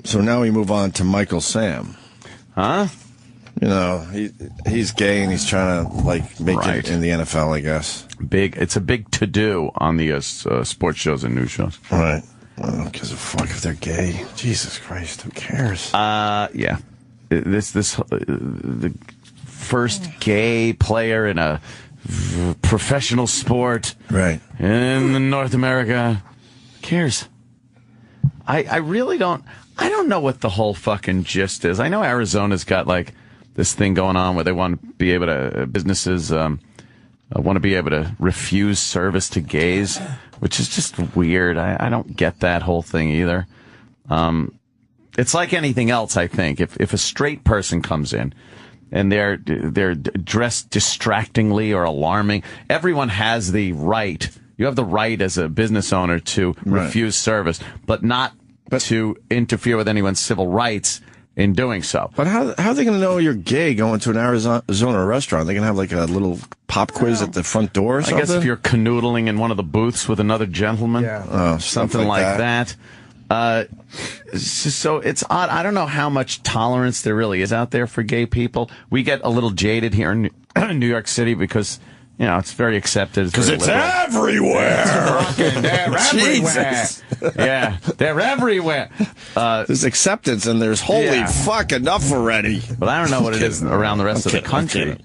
So now we move on to Michael Sam. Huh? You know, he's gay and he's trying to make it in the NFL, I guess. It's a big to-do on the sports shows and news shows. Right. Well, who gives a fuck if they're gay? Jesus Christ, who cares? Yeah. The first gay player in a professional sport, right, in North America. Who cares? I really don't. I don't know what the whole fucking gist is. I know Arizona's got this thing going on where they want to be able to businesses want to be able to refuse service to gays, which is just weird. I don't get that whole thing either. It's like anything else, I think. If a straight person comes in and they're dressed distractingly or alarming, everyone has the right. You have the right as a business owner to refuse service, but not to interfere with anyone's civil rights in doing so. But how are they going to know you're gay going to an Arizona restaurant? They're going to have a little pop quiz at the front door or something? I guess if you're canoodling in one of the booths with another gentleman, something like that. So it's odd. I don't know how much tolerance there really is out there for gay people. We get a little jaded here in New York City because, it's very accepted. Because it's everywhere. They're everywhere. Yeah, they're everywhere. There's acceptance and there's holy fuck enough already. But I don't know what it is around the rest of the country.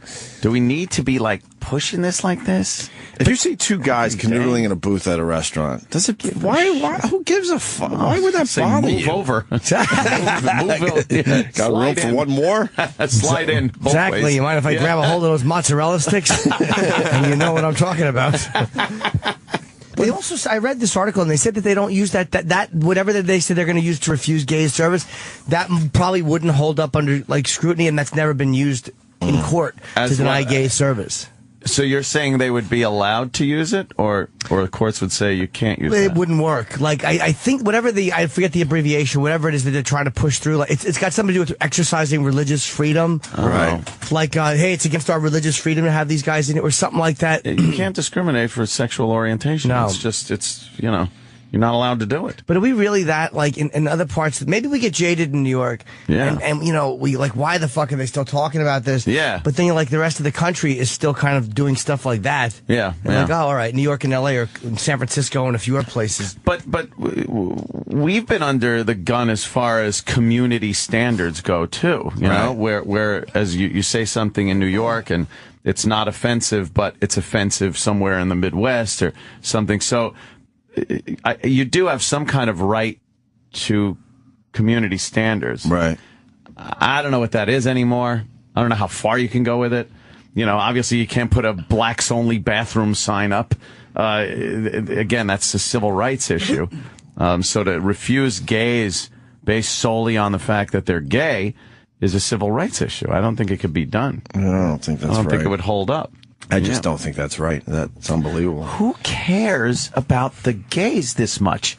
Do we need to be pushing this like this? If you see two guys canoodling in a booth at a restaurant, does it? Why? Who gives a fuck? Why would that bother you? Move over. Got room for one more? Slide in. Exactly. You mind if I grab a hold of those mozzarella sticks? And you know what I'm talking about. They also, I read this article and they said that they don't use that whatever that they said they're going to use to refuse gay service, that probably wouldn't hold up under scrutiny, and that's never been used in court to deny gay service. So you're saying they would be allowed to use it, or the courts would say you can't use it? It wouldn't work. I think I forget the abbreviation, whatever it is that they're trying to push through. It's got something to do with exercising religious freedom. Right. Hey, it's against our religious freedom to have these guys in it, or something like that. You can't discriminate for sexual orientation. No. You're not allowed to do it. But are we really that, in other parts? Maybe we get jaded in New York. Yeah. And we, why the fuck are they still talking about this? Yeah. But then, the rest of the country is still kind of doing stuff like that. Yeah. And all right, New York and L.A. or San Francisco and a few other places. But we've been under the gun as far as community standards go, too. You know, where as you say something in New York and it's not offensive, but it's offensive somewhere in the Midwest or something. So you do have some kind of right to community standards. Right. I don't know what that is anymore. I don't know how far you can go with it. Obviously you can't put a blacks only bathroom sign up. Again, that's a civil rights issue. So to refuse gays based solely on the fact that they're gay is a civil rights issue. I don't think it could be done. I don't think that's right. I don't think it would hold up. I just don't think that's right. That's unbelievable. Who cares about the gays this much?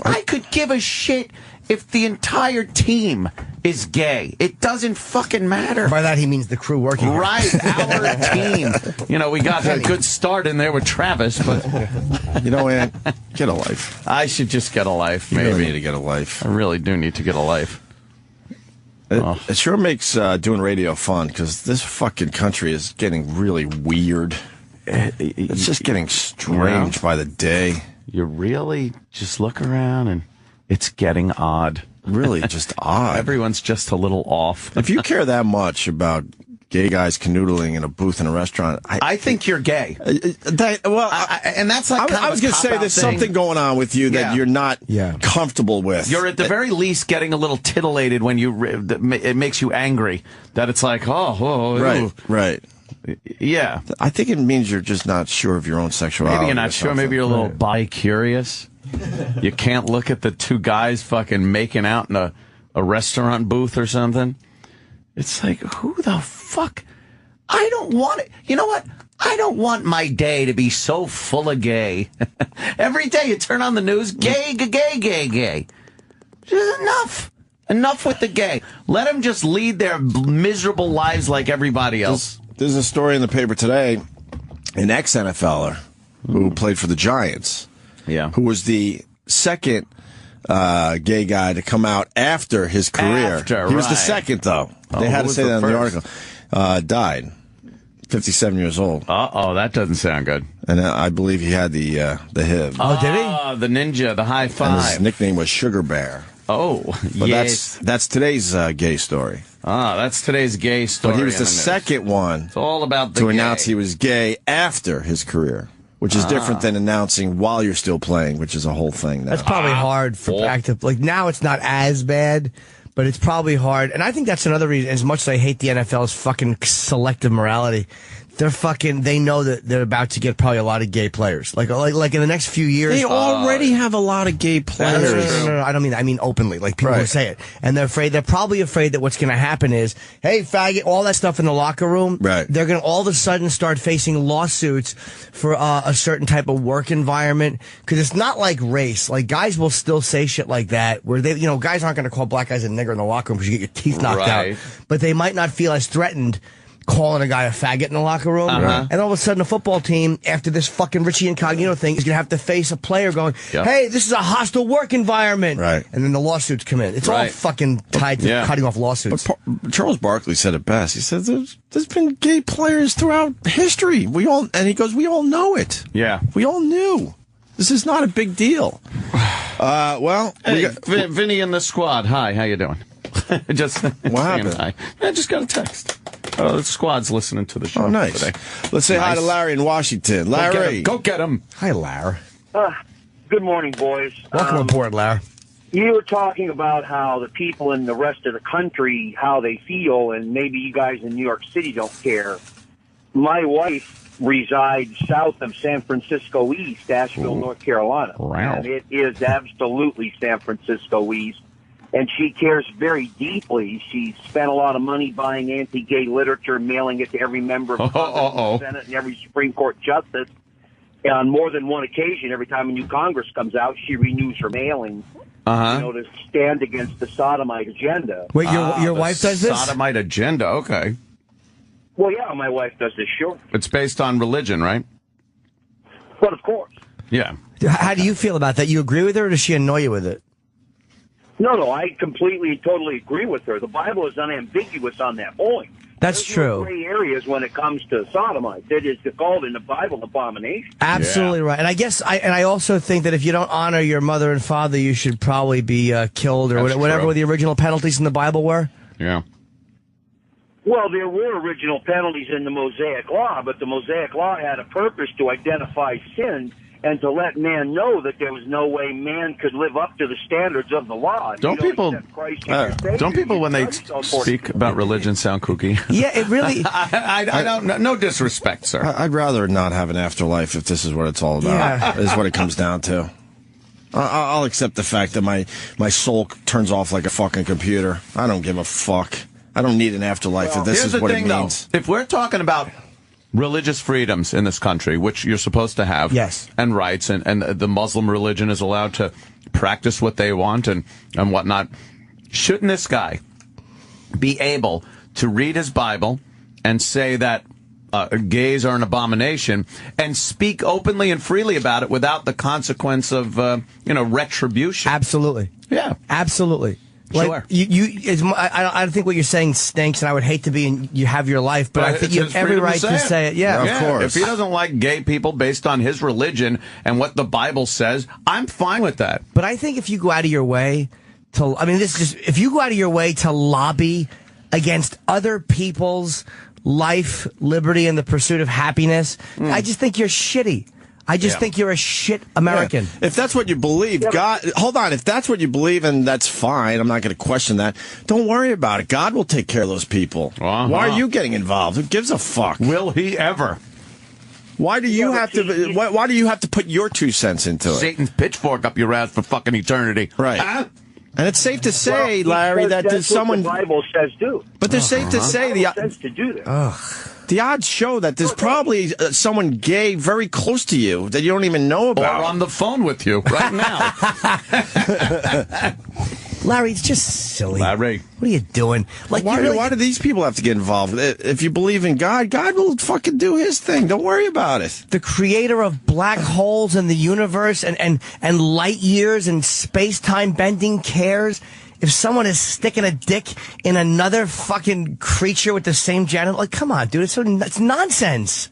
I could give a shit if the entire team is gay. It doesn't fucking matter. By that he means the crew working here. Right, our team. We got a good start in there with Travis, but man, get a life. I should just get a life. Maybe You really need to get a life. I really do need to get a life. It sure makes doing radio fun because this fucking country is getting really weird. It's just getting strange by the day. You really just look around and it's getting odd. Really, just odd. Everyone's just a little off. If you care that much about gay guys canoodling in a booth in a restaurant, I think you're gay. And that's like I was going to say there's something going on with you that you're not comfortable with. You're at the very least getting a little titillated when it makes you angry. That it's like, right. Yeah. I think it means you're just not sure of your own sexuality. Maybe you're not sure. Maybe you're a little bi-curious. You can't look at the two guys fucking making out in a restaurant booth or something. It's like, who the fuck? I don't want it. You know what? I don't want my day to be so full of gay. Every day you turn on the news, gay. Just enough. Enough with the gay. Let them just lead their miserable lives like everybody else. There's a story in the paper today, an ex-NFLer who played for the Giants, who was the second gay guy to come out after his career. He was the second, though. They had to say that in the article. Died. 57 years old. Uh-oh, that doesn't sound good. And I believe he had the HIV. Oh, did he? The ninja, the high five. And his nickname was Sugar Bear. Oh, but yes. That's today's gay story. That's today's gay story. But he was the second one it's all about to announce he was gay after his career, which is different than announcing while you're still playing, which is a whole thing now. That's probably hard for active. Like, now it's not as bad, but it's probably hard. And I think that's another reason, as much as I hate the NFL's fucking selective morality, they know that they're about to get probably a lot of gay players. Like in the next few years. They already have a lot of gay players. No, I don't mean, I mean openly, like people who say it. And they're probably afraid that what's going to happen is, hey, faggot, all that stuff in the locker room. Right. They're going to all of a sudden start facing lawsuits for a certain type of work environment. Because it's not like race. Like, guys will still say shit like that, where guys aren't going to call black guys a nigger in the locker room because you get your teeth knocked out. But they might not feel as threatened calling a guy a faggot in the locker room. And all of a sudden a football team, after this fucking Richie Incognito thing, is going to have to face a player going, hey, this is a hostile work environment. Right. And then the lawsuits come in. It's all fucking tied to cutting off lawsuits. But Charles Barkley said it best. He said there's been gay players throughout history. We all know it. Yeah. We all knew. This is not a big deal. Well, hey, Vinny in the squad. Hi, how you doing? Just what happened? Hi. I just got a text. The squad's listening to the show. Oh, nice. Today. Let's say hi to Larry in Washington. Larry. Go get him. Hi, Larry. Good morning, boys. Welcome aboard, Larry. You were talking about how the people in the rest of the country, how they feel, and maybe you guys in New York City don't care. My wife resides south of San Francisco East, Asheville, North Carolina. Wow. And it is absolutely San Francisco East. And she cares very deeply. She spent a lot of money buying anti-gay literature, mailing it to every member of the Senate and every Supreme Court justice. And on more than one occasion, every time a new Congress comes out, she renews her mailing, to stand against the sodomite agenda. Wait, your wife does this? Sodomite agenda, okay. Well, yeah, my wife does this, sure. It's based on religion, right? But of course. Yeah. How do you feel about that? You agree with her, or does she annoy you with it? No, I completely and totally agree with her. The Bible is unambiguous on that point. That's true. No gray areas when it comes to sodomites. It is called in the Bible an abomination. Absolutely right. And I guess I also think that if you don't honor your mother and father, you should probably be killed or whatever the original penalties in the Bible were. Yeah. Well, there were original penalties in the Mosaic Law, but the Mosaic Law had a purpose to identify sin and to let man know that there was no way man could live up to the standards of the law. Don't people, when they speak about religion, sound kooky? Yeah, it really... I don't... No disrespect, sir. I'd rather not have an afterlife if this is what it's all about, is what it comes down to. I'll accept the fact that my soul turns off like a fucking computer. I don't give a fuck. I don't need an afterlife if this is what it means. Though, if we're talking about religious freedoms in this country, which you're supposed to have, and rights, and the Muslim religion is allowed to practice what they want and whatnot, shouldn't this guy be able to read his Bible and say that gays are an abomination and speak openly and freely about it without the consequence of retribution? Absolutely. Yeah. Absolutely. Like, sure. I don't think what you're saying stinks, and I would hate to be in you have your life, but I think you have every right to say it. Yeah, of course. If he doesn't like gay people based on his religion and what the Bible says, I'm fine with that. But I think if you go out of your way to, if you go out of your way to lobby against other people's life, liberty, and the pursuit of happiness, I just think you're shitty. I just think you're a shit American. Yeah. If that's what you believe, hold on. If that's what you believe, and that's fine, I'm not going to question that. Don't worry about it. God will take care of those people. Why are you getting involved? Who gives a fuck? Will he ever? Why do you have to? Why do you have to put your 2 cents into it? Satan's pitchfork up your ass for fucking eternity, right? And it's safe to say, Larry, that there's someone. The Bible says do. But there's safe to say to do that. The odds show that there's probably someone gay very close to you that you don't even know about. Or on the phone with you right now. Larry, it's just silly. Larry. What are you doing? Like, Why do these people have to get involved? If you believe in God, God will fucking do his thing. Don't worry about it. The creator of black holes and the universe and light years and space-time bending cares if someone is sticking a dick in another fucking creature with the same genital. Like, come on, dude. It's nonsense.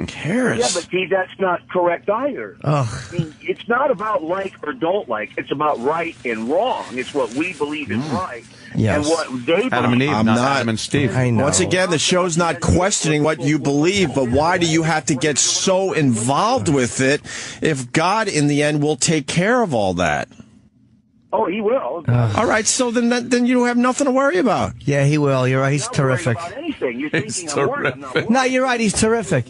Cares? Yeah, but see, that's not correct either. Ugh. I mean, it's not about like or don't like. It's about right and wrong. It's what we believe is right. Yes. And what they believe. Adam and Eve, I'm not not- Adam and Steve. I know. Once again, the show's not questioning what you believe, but why do you have to get so involved with it if God, in the end, will take care of all that? Oh, he will. All right, so then you have nothing to worry about. Yeah, he will. You're right. He's Not worried terrific. about anything. You're He's thinking I'm worried. I'm not terrific. worried. No, you're right. He's terrific.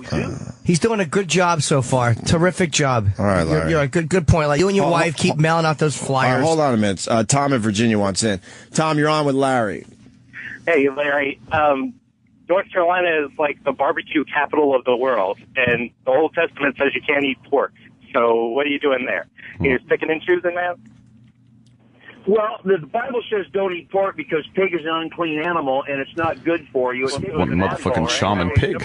He's doing a good job so far. Terrific job. All right, Larry. You're a good point. Like, you and your wife keep mailing out those All flyers. right, hold on a minute. Tom in Virginia wants in. Tom, you're on with Larry. Hey, Larry. North Carolina is like the barbecue capital of the world, and the Old Testament says you can't eat pork. So what are you doing there? You're picking and choosing, man? Well, the Bible says don't eat pork because pig is an unclean animal and it's not good for you. One motherfucking shaman pig.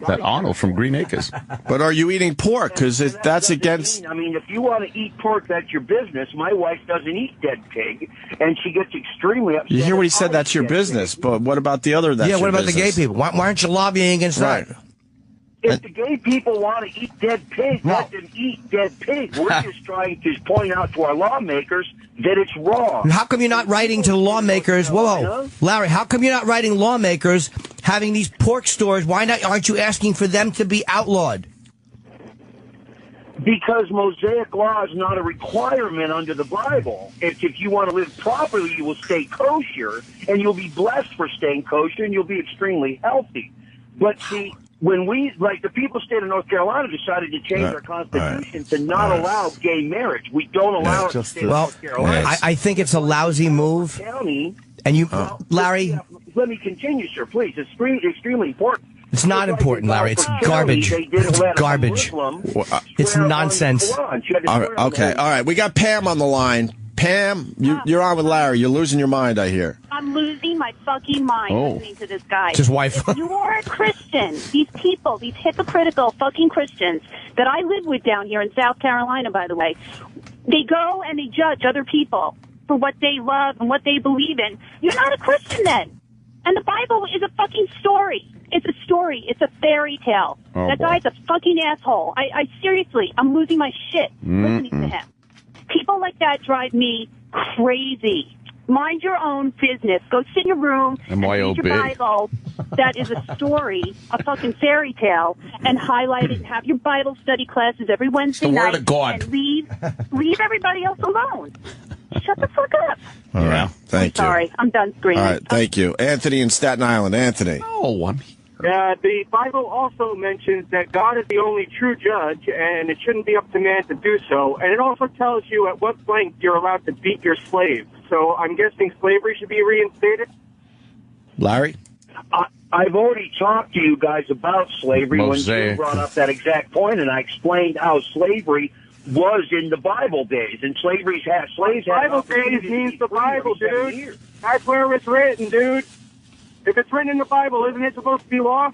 That Arnold from Green Acres. But are you eating pork? Because that's against... I mean, if you want to eat pork, that's your business. My wife doesn't eat dead pig, and she gets extremely upset. You hear what he said? if I That's eat your dead pig. business. But what about the other? That's Yeah, what your about the business? gay people? Why aren't you lobbying against Right. that? If the gay people want to eat dead pig, let them eat dead pig. We're just trying to point out to our lawmakers that it's wrong. How come you're not writing to the lawmakers? Whoa, Larry, how come you're not writing lawmakers having these pork stores? Why not? Aren't you asking for them to be outlawed? Because Mosaic law is not a requirement under the Bible. If you want to live properly, you will stay kosher, and you'll be blessed for staying kosher, and you'll be extremely healthy. But see, when we, like the people state of North Carolina, decided to change our constitution to not allow gay marriage. We don't allow it in the state of North Carolina. I think it's a lousy move. County, And you, Larry, let me continue, sir, please. It's extremely important. it's not important, Larry. It's garbage. It's garbage. It's nonsense. Okay, all right. We got Pam on the line. Pam, you're on with Larry. You're losing your mind, I hear. I'm losing my fucking mind listening to this guy. It's his wife. If you are a Christian, these people, these hypocritical fucking Christians that I live with down here in South Carolina, by the way, they go and they judge other people for what they love and what they believe in. You're not a Christian then. And the Bible is a fucking story. It's a story. It's a fairy tale. That guy's a fucking asshole. I seriously, I'm losing my shit listening to him. People like that drive me crazy. Mind your own business. Go sit in your room and read your Bible. That is a story, a fucking fairy tale, and highlight it and have your Bible study classes every Wednesday night. Word of God. And leave everybody else alone. Shut the fuck up. All right. Thank you. Sorry, I'm done screaming. All right, thank you. Anthony in Staten Island. Anthony. Oh, I'm here. The Bible also mentions that God is the only true judge, and it shouldn't be up to man to do so. And it also tells you at what length you're allowed to beat your slaves. So I'm guessing slavery should be reinstated? Larry? I've already talked to you guys about slavery when you brought up that exact point, and I explained how slavery was in the Bible days, and slaves had Bible days means the Bible, dude. That's where it's written, dude. If it's written in the Bible, isn't it supposed to be law?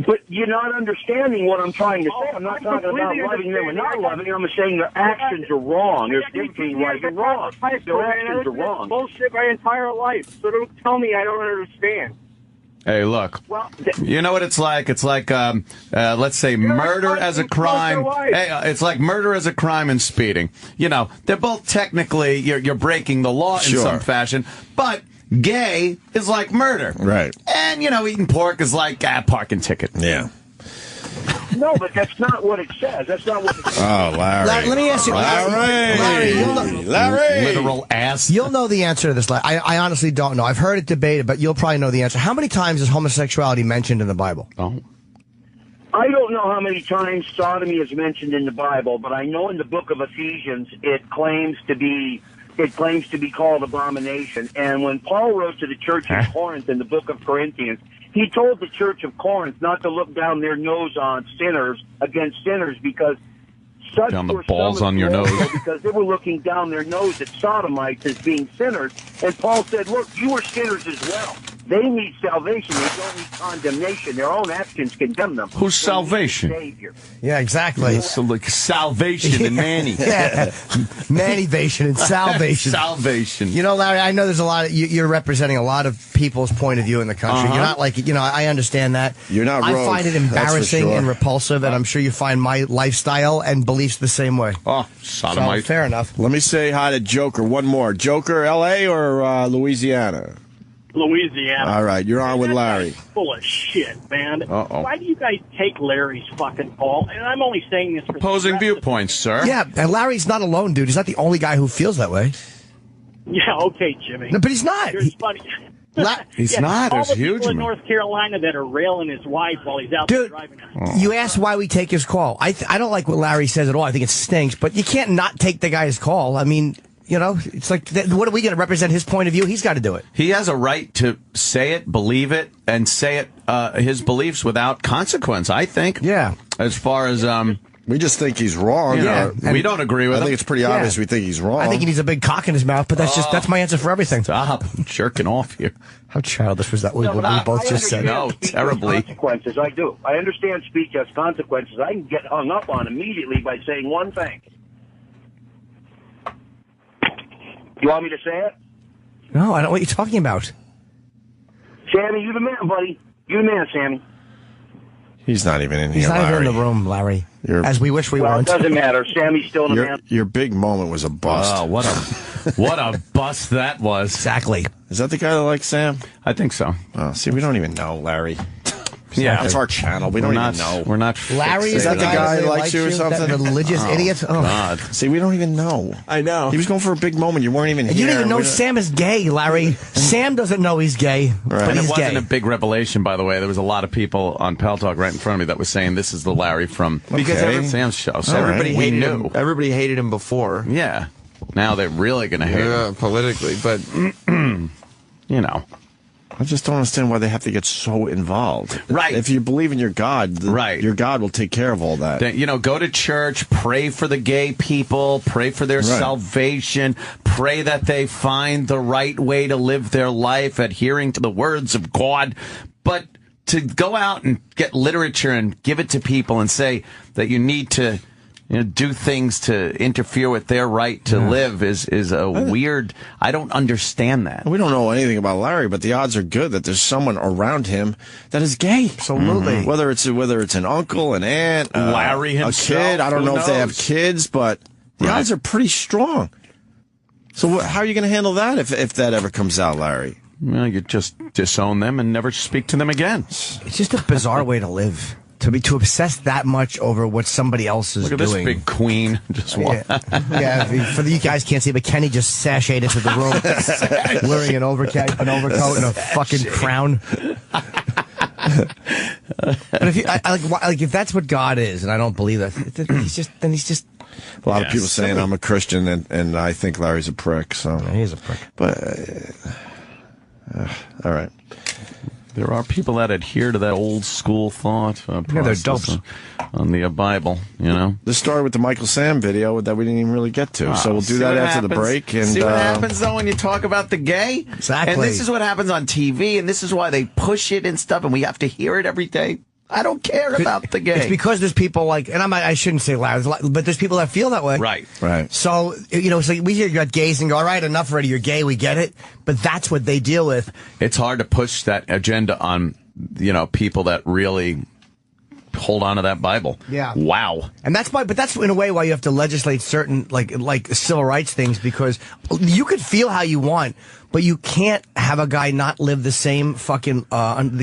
But you're not understanding what I'm trying to say. I'm not talking about loving them or not loving them. I'm saying their actions are wrong. There's a difference between right and wrong. Their actions are wrong. Bullshit my entire life, so don't tell me I don't understand. Hey, look. You know what it's like? It's like, let's say, murder as a crime. Hey, it's like murder as a crime and speeding. You know, they're both technically you're breaking the law in some fashion, but gay is like murder, right? And you know, eating pork is like parking ticket. Yeah. No, but that's not what it says. That's not what it says. Oh, Larry. Let me ask you, Larry. Literal ass. You'll know the answer to this. I honestly don't know. I've heard it debated, but you'll probably know the answer. How many times is homosexuality mentioned in the Bible? Oh. I don't know how many times sodomy is mentioned in the Bible, but I know in the book of Ephesians it claims to be called abomination. And when Paul wrote to the church of Corinth in the book of Corinthians, he told the church of Corinth not to look down their nose on sinners against sinners because Such Down the were balls some on your of the nose. because they were looking down their nose at sodomites as being sinners. And Paul said, look, you are sinners as well. They need salvation. They don't need condemnation. Their own actions condemn them. Who's They need a salvation? Savior. Yeah, exactly. So like salvation and Manny. Yeah, manivation and salvation. Salvation. You know, Larry, I know there's a lot of, you're representing a lot of people's point of view in the country. You're not like, I understand that. You're not I rogue, find it that's for embarrassing sure. and repulsive, and I'm sure you find my lifestyle and beliefs the same way. Oh, So, sodomite. fair enough. Let me say hi to Joker. One more. Joker, L.A. or Louisiana? Louisiana. All right, you're on with That Larry. guy's full of shit, man. Uh-oh. Why do you guys take Larry's fucking call? And I'm only saying this for Opposing the rest of- viewpoints, sir. Yeah, and Larry's not alone, dude. He's not the only guy who feels that way. Yeah, okay, Jimmy. No, but he's not. Here's funny. He's not. All There's the huge people in amount. North Carolina that are railing his wife while he's out there Dude, driving. you asked why we take his call. I don't like what Larry says at all. I think it stinks, but you can't not take the guy's call. I mean, it's like, what are we going to represent his point of view? He's got to do it. He has a right to say it, believe it, and say it, his beliefs without consequence, I think. Yeah. As far as, We just think he's wrong. Yeah. we don't agree with I him. think it's pretty obvious we think he's wrong. I think he needs a big cock in his mouth, but that's my answer for everything. Stop jerking off here. How childish was that? What we both just said. No, Speech has terribly. Consequences, I do. I understand speech has consequences. I can get hung up on immediately by saying one thing. You want me to say it? No, I don't know what you're talking about. Sammy, you the man, buddy. You the man, Sammy. he's not even in here, He's not even Larry. in the room, Larry. As we wish we Well, it weren't. doesn't matter. Sammy's still the man. Your big moment was a bust. Oh, what a bust that was. Exactly. Is that the guy that likes Sam? I think so. Oh, see, we don't even know, Larry. Yeah. That's our channel. We We're don't not, even know. We're not. Larry fixated. is that the guy who that likes likes you or you? That something? religious idiot? Oh. God. See, we don't even know. I know. He was going for a big moment. You weren't even here. You didn't even know We Sam is gay, Larry. Sam doesn't know he's gay, but And it he's wasn't gay. a big revelation, by the way. There was a lot of people on Pal Talk right in front of me that was saying this is the Larry from Because Sam's show. So everybody we hated knew. him. Everybody hated him before. Yeah. Now they're really going to hate him. Politically, but You know. I just don't understand why they have to get so involved. Right. If you believe in your God, Right. your God will take care of all that. That, go to church, pray for the gay people, pray for their salvation, pray that they find the right way to live their life, adhering to the words of God. But to go out and get literature and give it to people and say that you need to do things to interfere with their right to live is a weird. I don't understand that. We don't know anything about Larry, but the odds are good that there's someone around him that is gay. Absolutely. Whether it's an uncle, an aunt, Larry himself, a kid. I don't who know if they have knows? kids, but the odds are pretty strong. So how are you going to handle that if that ever comes out, Larry? Well, you just disown them and never speak to them again. It's just a bizarre way to live. To obsess that much over what somebody else is Look at doing. this big queen. Just Yeah, for you guys can't see, but Kenny just sashayed into the room wearing an overcoat and a fucking crown. But if you if that's what God is, and I don't believe that, he's just A lot of people saying I'm a Christian, and I think Larry's a prick. So he's a prick. But all right. There are people that adhere to that old school thought they're process dopes. on the Bible, This started with the Michael Sam video that we didn't even really get to. So we'll do See that what after the happens- break. And see what happens, though, when you talk about the gay? Exactly. And this is what happens on TV, and this is why they push it and stuff, and we have to hear it every day. I don't care about the gay. It's because there's people I shouldn't say loud, but there's people that feel that way. Right. So, it's like we hear you got gays and go, all right, enough already, you're gay, we get it. But that's what they deal with. It's hard to push that agenda on, people that really hold on to that Bible. Yeah. Wow. And that's in a way why you have to legislate certain like civil rights things, because you could feel how you want, but you can't have a guy not live the same fucking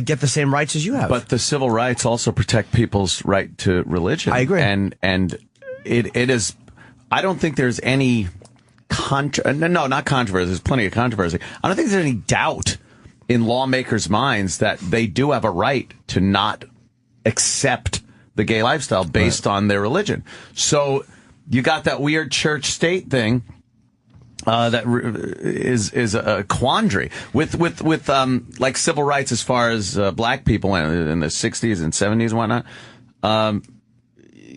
get the same rights as you have. But the civil rights also protect people's right to religion. I agree. And it is, I don't think there's any not controversy. There's plenty of controversy. I don't think there's any doubt in lawmakers' minds that they do have a right to not accept the gay lifestyle based on their religion. So you got that weird church state thing that is a quandary with like civil rights as far as black people in the 60s and 70s and whatnot.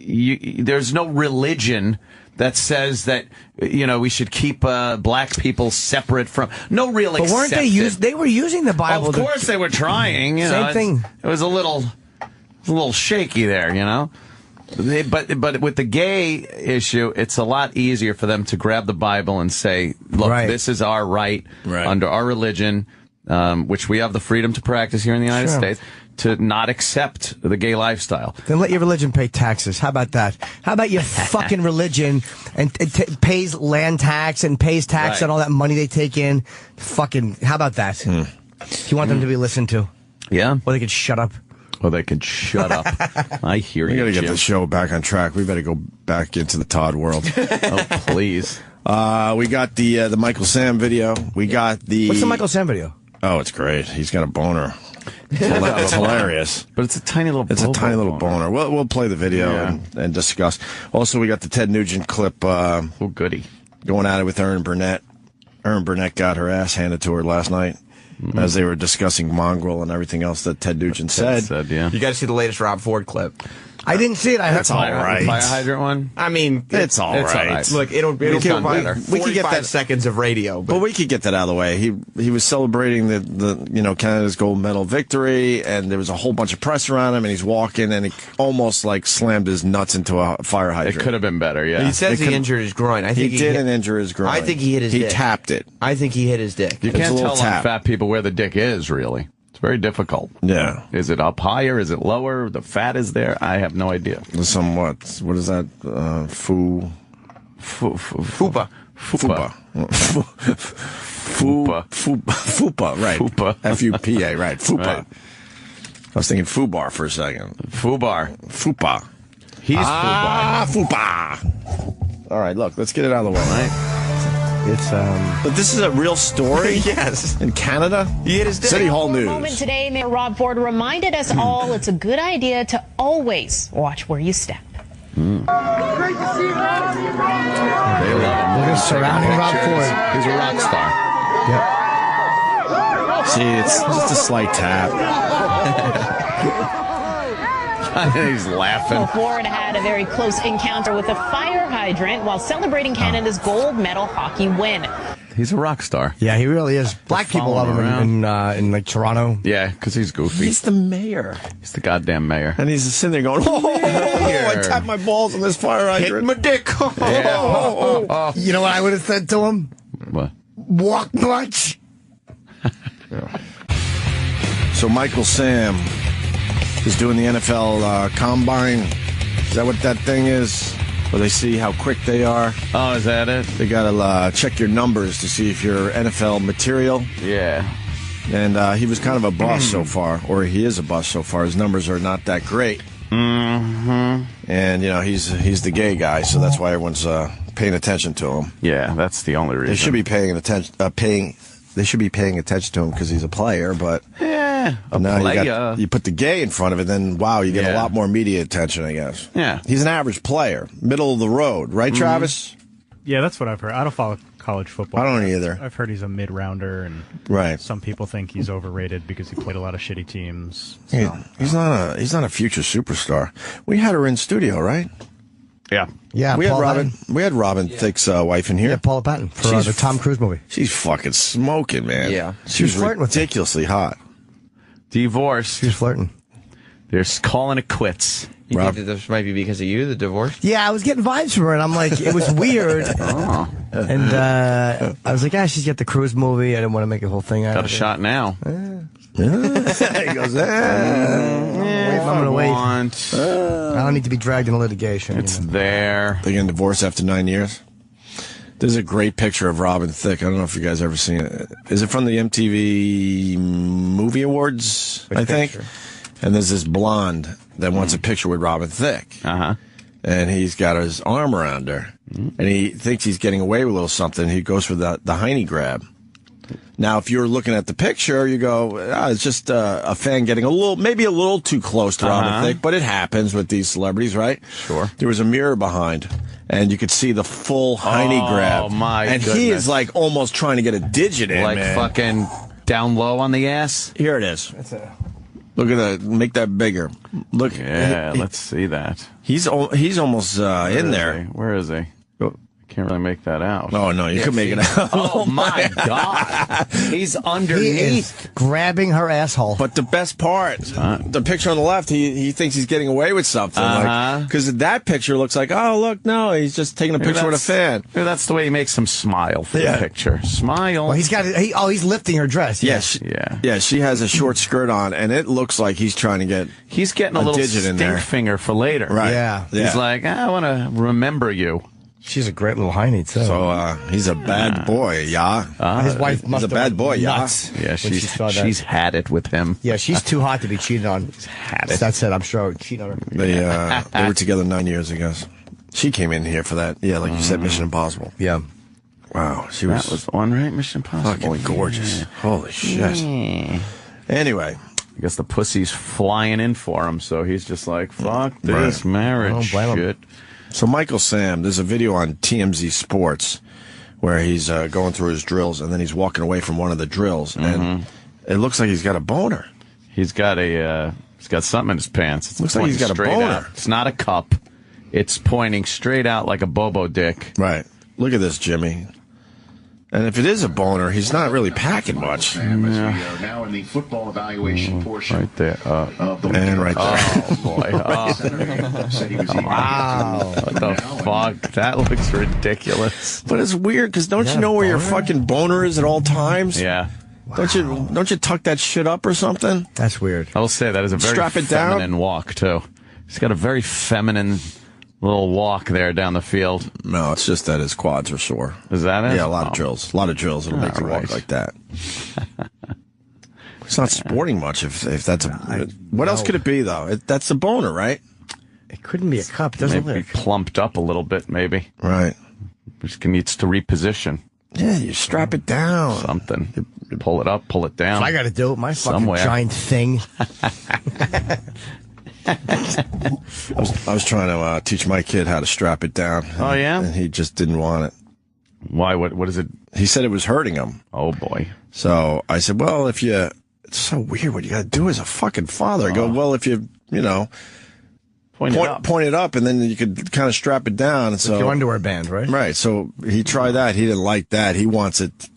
there's no religion that says that we should keep black people separate from no real. But weren't they were using the Bible? Of course, they were trying. Same thing. It was a little shaky there, But with the gay issue, it's a lot easier for them to grab the Bible and say, "Look, this is our right under our religion, which we have the freedom to practice here in the United States." To not accept the gay lifestyle. Then let your religion pay taxes. How about that? How about your fucking religion and pays land tax and pays tax on all that money they take in? Fucking, how about that? You want them to be listened to? Yeah. Or they could shut up. Or they could shut up. I hear you, We got to get Jim. the show back on track. We better go back into the Todd world. Oh, please. We got the Michael Sam video. We got the... What's the Michael Sam video? Oh, it's great. He's got a boner. It's hilarious. But it's a tiny little boner. We'll play the video and discuss. Also, we got the Ted Nugent clip. Oh, goody. Going at it with Erin Burnett. Erin Burnett got her ass handed to her last night as they were discussing Mongrel and everything else that Ted Nugent said. You got to see the latest Rob Ford clip. I didn't see it. I heard That's all right. Fire hydrant one? I mean, It's all right. Look, it'll be We've done about better. 45 We could get that- seconds of radio. But we could get that out of the way. He was celebrating the Canada's gold medal victory, and there was a whole bunch of press around him, and he's walking, and he almost like slammed his nuts into a fire hydrant. It could have been better, yeah. He says he injured his groin. I think He didn't injure his groin. I think he hit his dick. He tapped it. I think he hit his dick. You It's a can't little tell on tap. fat people where the dick is, really. It's very difficult. Yeah. Is it up higher? Is it lower? The fat is there? I have no idea. Somewhat. What is that? Fupa. Fupa. Fupa. Fupa, right. Fupa. F-U-P-A, right. Fupa. Right. I was thinking Fubar for a second. Fubar. Fupa. He's Fupa. All right, look, let's get it out of the way. Fubar. It's But this is a real story? Yes. In Canada? He hit his dick. City Hall For a News. moment today, Mayor Rob Ford reminded us all it's a good idea to always watch where you step. They love him. They're surrounding Rob Ford. He's a rock star. Yep. See, it's just a slight tap. He's laughing. Ford had a very close encounter with a fire hydrant while celebrating Canada's gold medal hockey win. He's a rock star. Yeah, he really is. Black people love him in like Toronto. Yeah, because he's goofy. He's the mayor. He's the goddamn mayor. And he's just sitting there going, I tapped my balls on this fire hydrant. Hit my dick. Yeah. You know what I would have said to him? What? Walk much. So Michael Sam is doing the NFL Combine. Is that what that thing is? Where they see how quick they are. Oh, is that it? They got to check your numbers to see if you're NFL material. Yeah. And he was kind of a bust so far, or he is a bust so far. His numbers are not that great. Mm-hmm. And, he's the gay guy, so that's why everyone's paying attention to him. Yeah, that's the only reason. They should be paying attention. They should be paying attention to him because he's a player, but a now player. you put the gay in front of it, then wow, you get a Yeah. lot more media attention, I guess. Yeah. He's an average player, middle of the road, right, Travis? Yeah, that's what I've heard. I don't follow college football. I don't either. I've heard he's a mid-rounder, and Right. some people think he's overrated because he played a lot of shitty teams. So. He's not a future superstar. We had her in studio, right? Yeah. Yeah, we had Paula Robin. Patton. We had Robin Thicke's wife in here. Yeah, Paula Patton for She's the Tom Cruise movie. She's fucking smoking, man. Yeah. she was flirting with him. ridiculously hot. Divorced. She was flirting. They're calling it quits. You Rob- think that this might be because of you, the divorce? Yeah, I was getting vibes from her, and I'm like, it was weird. Oh. And I was like, she's got the Cruise movie. I didn't want to make a whole thing out Got a of it. shot now. He goes, I'm gonna wait. Want. I don't need to be dragged into litigation. It's there. They getting divorced after 9 years. There's a great picture of Robin Thicke. I don't know if you guys ever seen it. Is it from the MTV Movie Awards? I think. picture? And there's this blonde that wants a picture with Robin Thicke. Uh-huh. And he's got his arm around her. And he thinks he's getting away with a little something. He goes for the hiney grab. Now, if you're looking at the picture, you go, it's just a fan getting maybe a little too close to Robin Thicke, but it happens with these celebrities, right? Sure. There was a mirror behind, and you could see the full hiney grab. My and he goodness. is like almost trying to get a digit in, Like man. fucking down low on the ass. Here it is. Look at that. Make that bigger. Look. Yeah, let's see that. He's almost in there. Where is he? Can't really make that out. Oh, no, you can make it out. Oh, my God. He's underneath. Grabbing her asshole. But the best part, the picture on the left, he thinks he's getting away with something. Because that picture looks like, oh, look, no, he's just taking a picture with a fan. Maybe that's the way he makes him smile for the picture. Smile. Well, he's lifting her dress. Yes. Yeah, she has a short skirt on, and it looks like he's trying to get He's getting a little digit in there. stink finger for later. Right. Yeah. He's like, I want to remember you. She's a great little hiney, too. So he's a bad boy, his wife must he's a bad boy, nuts Yeah, when she saw that. she's had it with him. Yeah, she's too hot to be cheated on. Had it. That said, I'm sure I would cheat on her. They were together 9 years ago. She came in here for that. Yeah, like you said, Mission Impossible. Yeah. Wow, That was the one, right? Mission Impossible. fucking gorgeous. Holy shit. Anyway. I guess the pussy's flying in for him, so he's just like, fuck this marriage shit. So Michael Sam, there's a video on TMZ Sports where he's going through his drills, and then he's walking away from one of the drills, and it looks like he's got a boner. He's got something in his pants. It looks like he's got a boner. Out. It's not a cup. It's pointing straight out like a bobo dick. Right. Look at this, Jimmy. And if it is a boner, he's not really packing much. As we are now in the football evaluation portion. Right there. Of the and right there. Oh, boy. Wow. What the fuck? That looks ridiculous. But it's weird, because don't you know where your fucking boner is at all times? Yeah. Wow. Don't you tuck that shit up or something? That's weird. I will say that is a very feminine walk, too. He's got a very feminine little walk there down the field. No, it's just that his quads are sore. Is that it? Yeah, a lot of drills. A lot of drills that'll make you walk like that. It's not sporting much if that's a... What else could it be, though? That's a boner, right? It couldn't be a cup. It doesn't maybe look. Plumped up a little bit, maybe. Right. Just needs to reposition. Yeah, you strap it down. Something. You pull it up, pull it down. I got to do it. My fucking Somewhere. giant thing. I was trying to teach my kid how to strap it down. Oh, yeah? And he just didn't want it. Why? What is it? He said it was hurting him. Oh, boy. So I said, well, it's so weird what you got to do as a fucking father. I go, well, if you point it up, and then you could kind of strap it down. And so your underwear band, right? Right. So he tried that. He didn't like that. He wants it,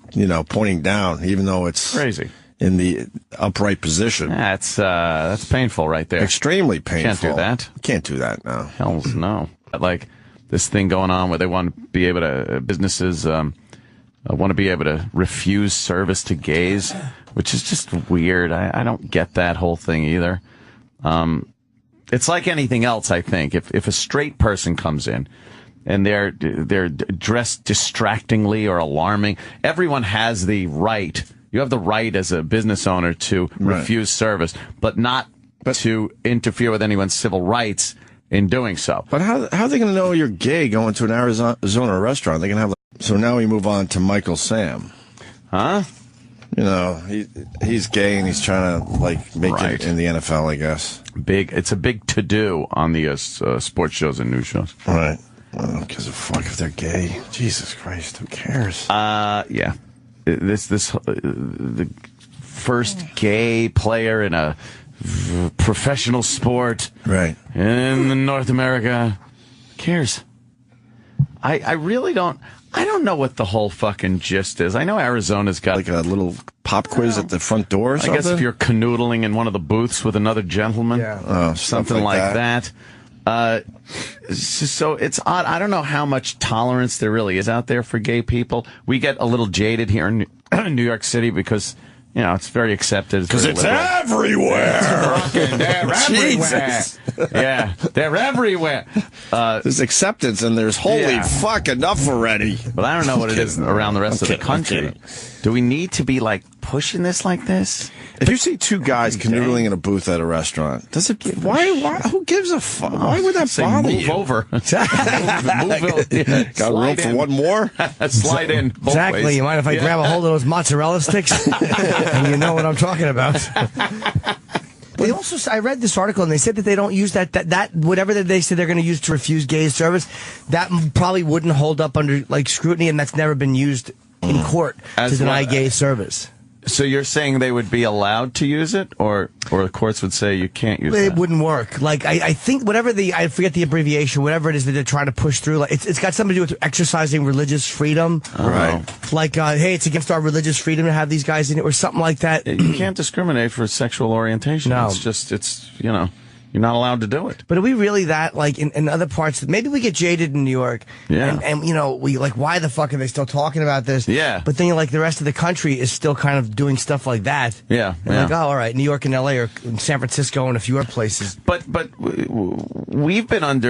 pointing down, even though it's crazy in the upright position. That's painful right there. Extremely painful. Can't do that. Can't do that. No. Hells no. Like this thing going on where they want to be able to businesses want to be able to refuse service to gays, which is just weird. I don't get that whole thing either. It's like anything else, I think. If a straight person comes in and they're dressed distractingly or alarming, everyone has the right. You have the right as a business owner to refuse service, but not to interfere with anyone's civil rights in doing so. But how are they going to know you're gay going to an Arizona restaurant? They're going to have. So now we move on to Michael Sam. Huh? He's gay and he's trying to make it in the NFL, I guess. It's a big to-do on the sports shows and news shows. Right. Well, who gives a fuck if they're gay? Jesus Christ, who cares? Yeah. The first gay player in a professional sport, right, in North America. Who cares? I really don't. I don't know what the whole fucking gist is. I know Arizona's got like a little pop quiz at the front door or something? I guess if you're canoodling in one of the booths with another gentleman, something like that. So it's odd. I don't know how much tolerance there really is out there for gay people. We get a little jaded here in New York City because, it's very accepted. Because it's everywhere. They're everywhere. Yeah, they're everywhere. There's acceptance and there's holy fuck enough already. But I don't know what it is around the rest of the country. Do we need to be pushing this like this? If you see two guys canoodling in a booth at a restaurant, does it? Why? Who gives a fuck? Why would that bother you? Move over. Got room for one more? Slide in. Exactly. Ways. You mind if I grab a hold of those mozzarella sticks? And you know what I'm talking about. They also, I read this article and they said that they don't use that whatever that they say they're going to use to refuse gay service, that probably wouldn't hold up under scrutiny, and that's never been used in court to deny gay service. So you're saying they would be allowed to use it, or the courts would say you can't use it? It wouldn't work. Like, I think whatever I forget the abbreviation, whatever it is that they're trying to push through, like, it's got something to do with exercising religious freedom. Right. Like, hey, it's against our religious freedom to have these guys in it, or something like that. You can't discriminate for sexual orientation. No. It's you're not allowed to do it. But are we really that, like, in other parts? Maybe we get jaded in New York. Yeah. And we, like, why the fuck are they still talking about this? Yeah. But then, like, the rest of the country is still kind of doing stuff like that. Yeah. And like, oh, all right, New York and L.A. or San Francisco and a few other places. But we've been under